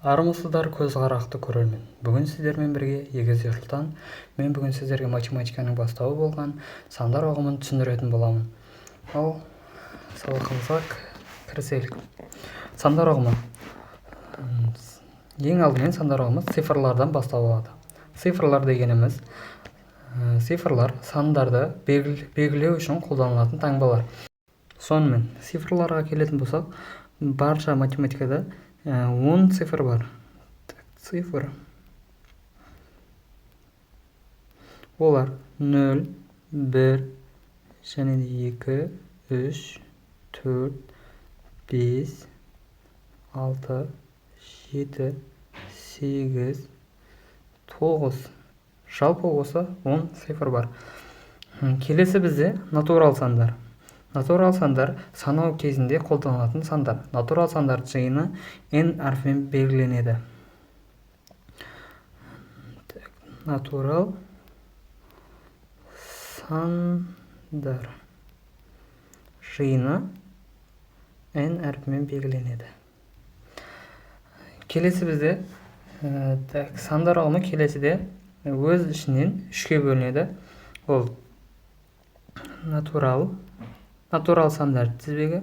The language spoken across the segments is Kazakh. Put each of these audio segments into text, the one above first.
Армысыздар көз қарақты көрермен. Бүгін сіздермен бірге Егіз Ерлан. Мен бүгін сіздерге математиканың бастауы болған сандар ұғымын түсіндіретін боламын. Ал сабағымызға кіріселік. Сандар ұғымы. Ең алдымен сандар ұғымы цифрлардан басталады. Цифрлар дегеніміз цифрлар сандарды белгілеу үшін қолданылатын таңбалар. Сонымен цифрларға келетін болсақ, барша математикада 10 цифр бар. Цифр. Олар 0, 1, және 2, 3, 4, 5, 6, 7, 8, 9. Жалпы осы 10 цифр бар. Келесі бізде натурал сандар. Натурал сандар санау кезінде қолданылатын сандар. Натурал сандар жиыны n әрпімен белгіленеді. Натурал сандар жиыны n әрпімен белгіленеді. Келесі бізде сандар ұғымы келесіде өз ішінен 3-ке бөлінеді. Ол натурал сандар тізбегі,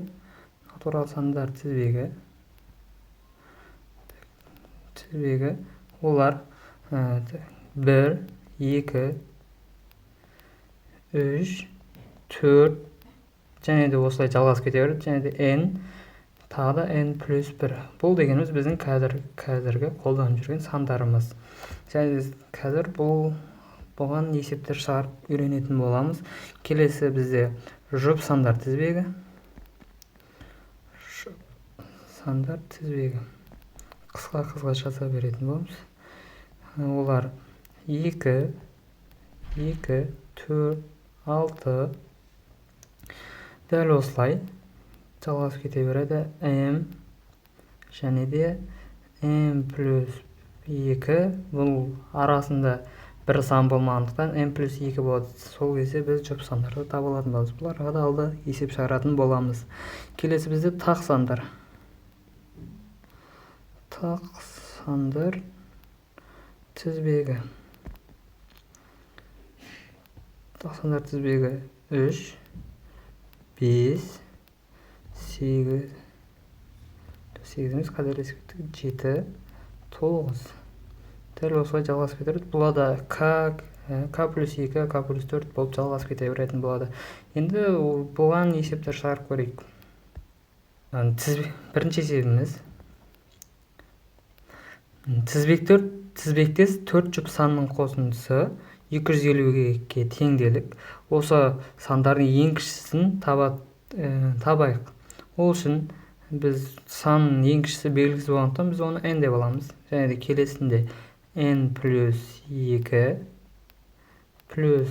олар 1, 2, 3, 4, және де осылай жалғасып кете береді, және де n, тағы да n плюс 1. Бұл дегеніміз біздің қазіргі қолданып жүрген сандарымыз. Және қазір бұған есептер шығарып үйренетін боламыз. Келесі бізде жұп сандар тізбегі. Қысқа жаза беретін боламыз. Олар 2, 4, 6. Дәл осылай жалғасып кете береді. m және де m плюс 2. Бұл арасында бір сан болмағандықтан m плюс 2 болады. Сол кезде біз жұп сандарды таба алатын боламыз. Бұларға да алда есеп шығаратын боламыз. Келесі бізде тақ сандар. Тақ сандар тізбегі. Тақ сандар тізбегі 3, 5, 8, 8 қателескеттік 7, 9. Дәл осылай жалғасып кетеді. Бұлада k плюс 2, k плюс 4 болып жалғасып кете беретін болады. Енді бұған есептер шығарып көрейік. Бірінші есебіміз тізбектес 4 жұп санның қосындысы 250-ге теңделік. Осы сандардың ең кішісін табайық. Ол үшін біз санның ең кішісі белгісі болғандықтан біз оны n деп аламыз. Және де келесінде n плюс 2 плюс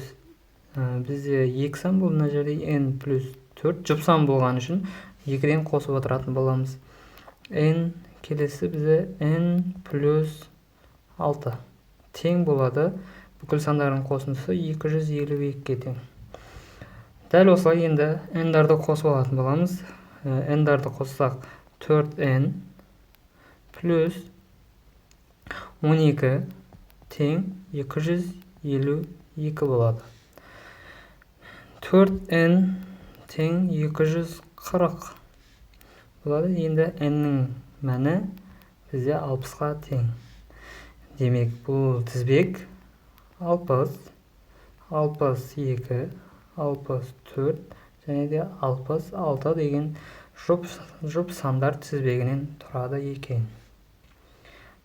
бізде 2 сан бұл, мына жерде n плюс 4 жұп сан болған үшін 2-ден қосып отыратын боламыз. n келесі бізде n плюс 6 тең болады. Бүкіл сандардың қосындысы 252-ге тең. Дәл осылай енді n-дарды қосып алатын боламыз. n-дарды қоссақ 4n плюс 12 тең 252 болады. 4n тең 240 болады. Енді n-нің мәні бізде 60-ға тең. Демек, бұл тізбек 60, 62, 64 және де 66 деген жұп сандар тізбегінен тұрады екен.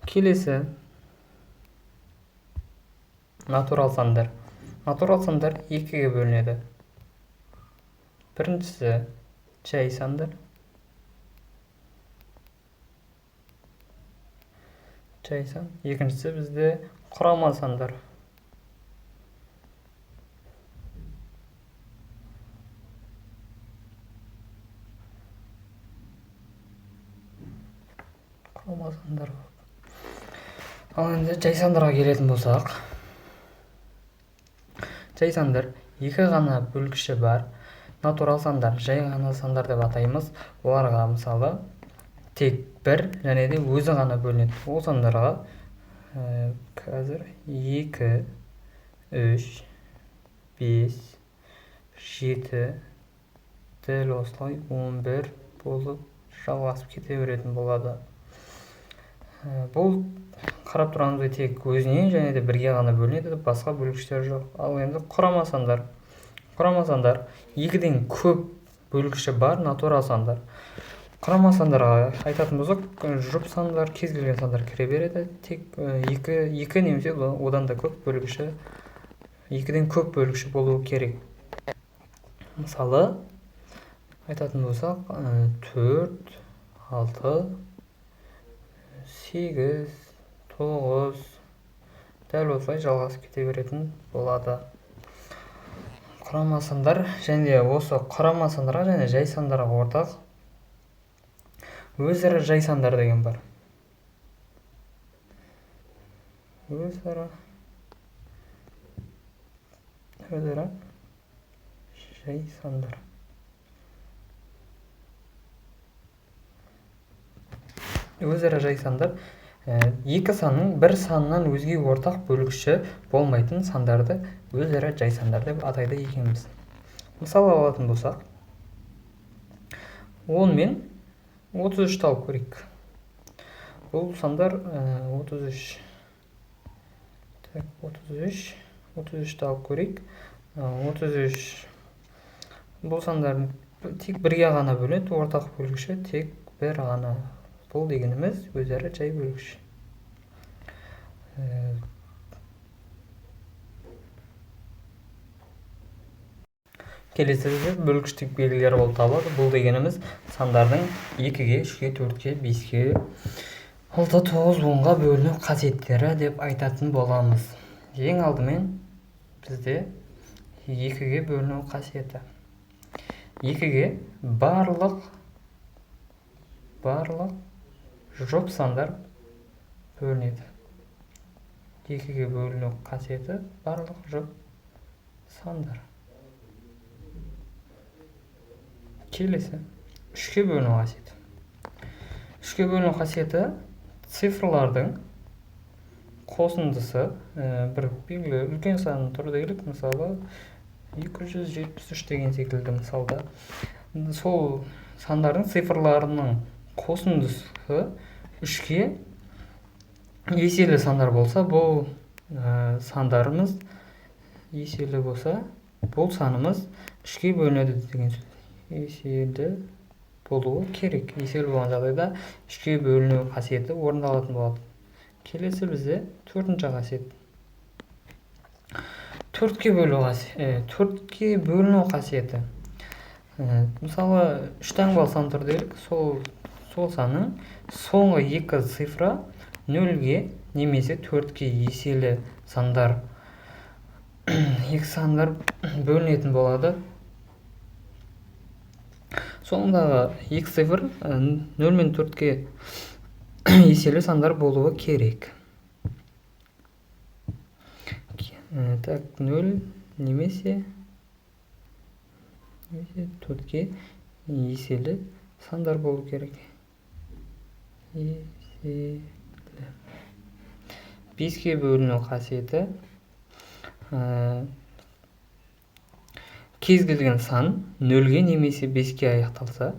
Келесі натурал сандар. Натурал сандар 2-ге бөлінеді. Біріншісі жай сандар. Екіншісі бізде құрама сандар. Ал енді жай сандарға келетін болсақ, жай сандар 2 ғана бөлгіші бар. Натурал сандар жай ғана сандар деп атаймыз. Оларға мысалы тек бір және де өзі ғана бөлінеді. Ол сандарға қазір 2, 3, 5, 7 дәл осылай 11 болып жалғасып кете беретін болады. Бұл қарап тұрғанымыздай тек өзіне және де бірге ғана бөлінеді, басқа бөлгіштер жоқ. Ал енді құрама сандар. Құрама сандар 2-ден көп бөлгіші бар натурал сандар. Құрама сандарға айтатын болсақ, жұп сандар, кез келген сандар кіре береді. Тек 2 немесе одан да көп бөлгіші, 2-ден көп бөлгіші болуы керек. Мысалы, айтатын болсақ, 4, 6, 8, 9 дәл осылай жалғасып кете беретін болады. Құрама сандар және осы құрама сандарға және жай сандарға ортақ өзара жай сандар деген бар. Өзара жай сандар. Өзара жай сандар екі санның бір санынан өзге ортақ бөлгіші болмайтын сандарды өзара жай сандар деп атайды екенбіз. Мысал алатын болсақ, 10 мен 33 тауып көрейік. Бұл сандар 33 тауып көрейік. 33 бұл сандар тек бірге ғана бөлінеді, ортақ бөлгіші тек бір ғана. Бұл дегеніміз өзара жай бөлгіш. Келесі бөлгіштік белгілері болып табылады. Бұл дегеніміз сандардың 2-ге, 3-ге, 4-ге, 5-ге, 6, 9, 10-ға бөліну қасиеттері деп айтатын боламыз. Ең алдымен бізде 2-ге бөліну қасиеті. 2-ге барлық жұп сандар бөлінеді. 2-ге бөліну қасиеті барлық жұп сандар. Келесі 3-ге бөліну қасиеті. 3-ге бөліну қасиеті цифрлардың қосындысы бір белгілі үлкен сан тұр делік, мысалы 273 деген секілді мысалда. Сол сандардың цифрларының қосындысы 3-ге еселі сандар болса, бұл сандарымыз еселі болса, бұл санымыз 3-ге бөлінеді деген сөз. Еселі болуы керек. Еселі болған жағдайда 3-ге бөліну қасиеті орындалатын болады. Келесі бізде 4-ші қасиет. 4-ге бөліну қасиеті. Мысалы, 3 таңбалы сан тұр делік, сол санның соңғы 2 цифра 0-ге немесе 4-ге еселі сандар 2 сандар бөлінетін болады. Соңындағы 2 цифр 0 мен 4-ге еселі сандар болуы керек. 0 немесе 4-ге еселі сандар болу керек. 5-ге бөліну қасиеті. Кез келген сан 0-ге немесе 5-ге аяқталса,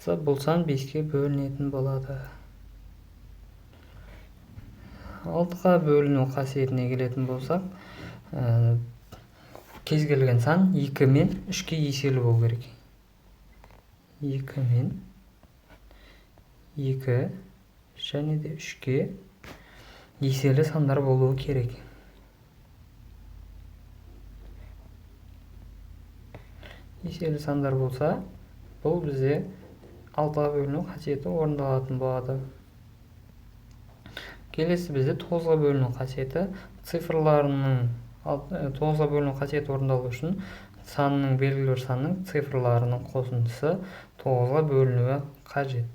бұл сан 5-ге бөлінетін болады. 6-ға бөліну қасиетіне келетін болсақ, кез келген сан 2 мен 3-ге еселі болу керек. 2 мен 2 және де 3-ге еселі сандар болуы керек. Еселі сандар болса, бұл бізде 6-ға бөліну қасиеті орындалатын болады. Келесі бізде 9-ға бөліну қасиеті. Цифрларының 9-ға бөліну қасиеті орындалу үшін санның белгілі бір санның цифрларының қосындысы 9-ға бөлінуі қажет.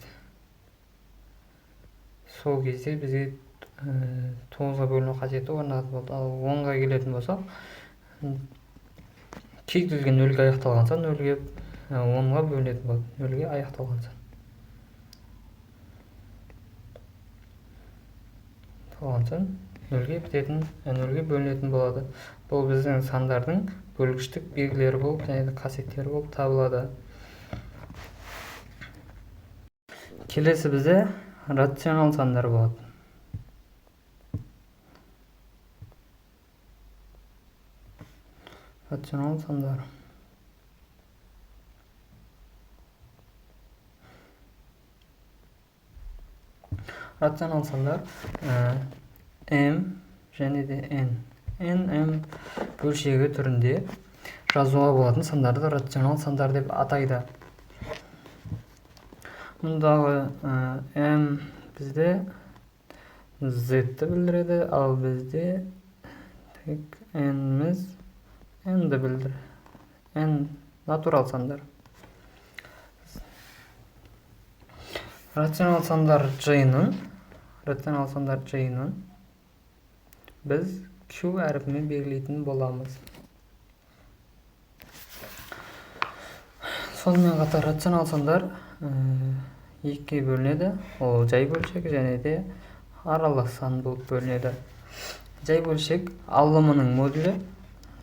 Сол кезде бізге 9-ға бөліну қасиеті орнатылып болды. Ал 10-ға келетін болсақ, кез-келген нөлге аяқталған сан 10-ға бөлінетін болады. Нөлге аяқталған сан. Нөлге бітетін, нөлге бөлінетін болады. Бұл біздің сандардың бөлгіштік белгілері болып, және де қасиеттері болып табылады. Келесі бізде рационал сандар болады. Рационал сандар. Рационал сандар m және де n. m бөлшегі түрінде жазуға болатын сандарды рационал сандар деп атайды. Мұндағы m бізде z-ті білдіреді, ал бізде n-міз n-ді білдіреді. n натурал сандар. Рационал сандар жиынын біз Q әріпімен белгілейтін боламыз. Сонымен қатар рационал сандар екіге бөлінеді. Ол жай бөлшек және де аралас сан болып бөлінеді. Жай бөлшек алымының модулі.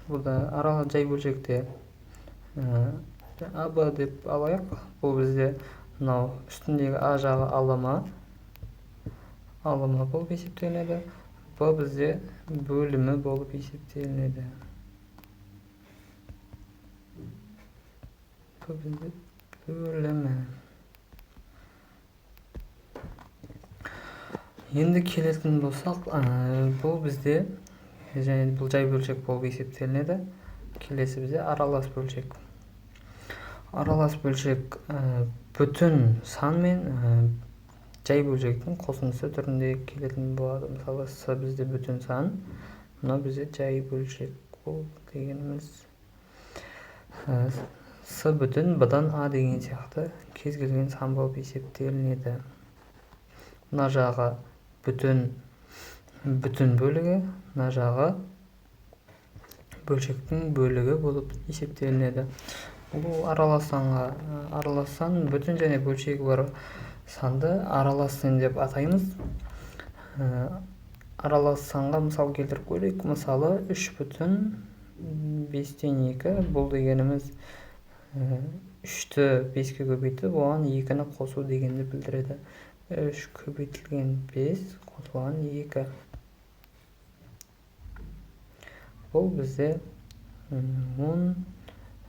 Бұл жай бөлшекте АБ деп алайық. Бұл бізде мынау үстіндегі А жағы алымы болып есептелінеді. Бұл бізде бөлімі болып есептелінеді. Бұл бізде бөлімі. Енді келетін болсақ, бұл бізде және бұл жай бөлшек болып есептелінеді. Келесі бізде аралас бөлшек. Аралас бөлшек бүтін сан мен жай бөлшектің қосындысы түрінде келетін болады. Мысалы, с бізде бүтін сан, мына бізде жай бөлшек бұл дегеніміз. С бүтін бұдан а деген сияқты кез келген сан болып есептелінеді. Мына жағы бүтін бөлігі, мына жағы бөлшектің бөлігі болып есептелінеді. Бұл аралас сан бүтін және бөлшегі бар санды аралас сан деп атаймыз. Аралас санға мысал келтіріп көрейік. Мысалы 3/5-2 бұл дегеніміз 3-ті 5-ке көбейтіп, оған 2-ні қосу дегенді білдіреді. 3 көбейтілген 5 қосылған 2. Бұл бізде 10.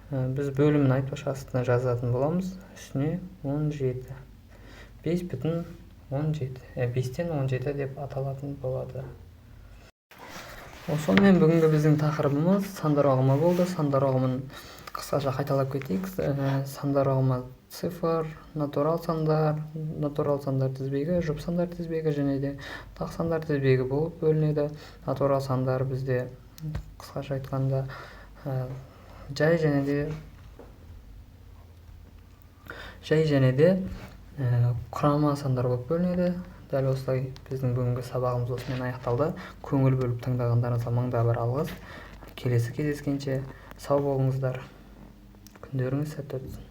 Біз бөлімін айтпақшы астына жазатын боламыз. Үстіне 17. 5/17. 5-тен 17 деп аталатын болады. Сонымен бүгінгі біздің тақырыбымыз сандар ұғымы болды. Сандар ұғымын қысқаша қайталап кетейік. Сандар ұғымы цифр, натурал сандар тізбегі, жұп сандар тізбегі және де тақ сандар тізбегі болып бөлінеді. Натурал сандар бізде қысқаша айтқанда жай және де құрама сандар болып бөлінеді. Дәл осылай біздің бүгінгі сабағымыз осымен аяқталды. Көңіл бөліп тыңдағандарыңызға мыңда бір алғыс. Келесі кездескенше сау болыңыздар. Күндеріңіз сәтті өтсін.